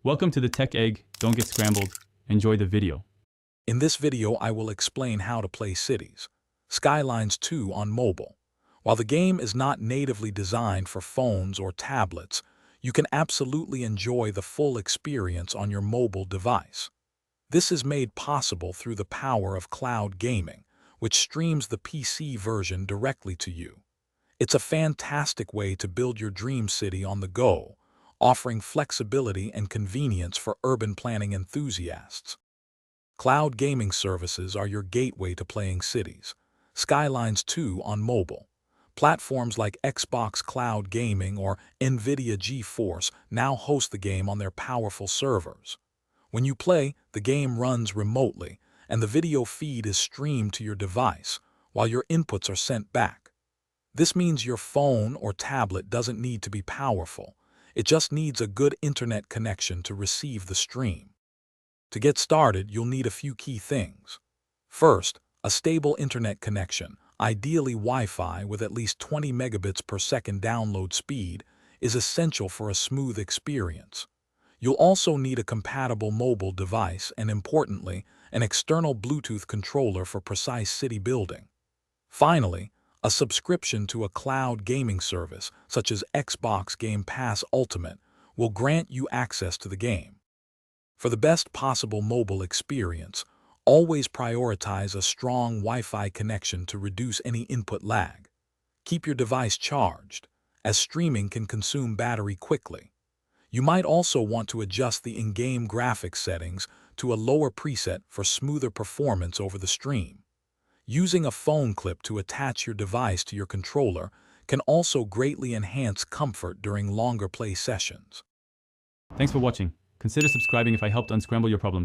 Welcome to the Tech Egg. Don't get scrambled. Enjoy the video. In this video, I will explain how to play Cities Skylines 2 on mobile. While the game is not natively designed for phones or tablets, you can absolutely enjoy the full experience on your mobile device. This is made possible through the power of cloud gaming, which streams the PC version directly to you. It's a fantastic way to build your dream city on the go, offering flexibility and convenience for urban planning enthusiasts. Cloud gaming services are your gateway to playing Cities Skylines 2 on mobile. Platforms like Xbox Cloud Gaming or NVIDIA GeForce now host the game on their powerful servers. When you play, the game runs remotely, and the video feed is streamed to your device, while your inputs are sent back. This means your phone or tablet doesn't need to be powerful. It just needs a good internet connection to receive the stream. To get started, you'll need a few key things. First, a stable internet connection, ideally Wi-Fi with at least 20 megabits per second download speed, is essential for a smooth experience. You'll also need a compatible mobile device and, importantly, an external Bluetooth controller for precise city building. Finally, a subscription to a cloud gaming service, such as Xbox Game Pass Ultimate, will grant you access to the game. For the best possible mobile experience, always prioritize a strong Wi-Fi connection to reduce any input lag. Keep your device charged, as streaming can consume battery quickly. You might also want to adjust the in-game graphics settings to a lower preset for smoother performance over the stream. Using a phone clip to attach your device to your controller can also greatly enhance comfort during longer play sessions. Thanks for watching. Consider subscribing if I helped unscramble your problems.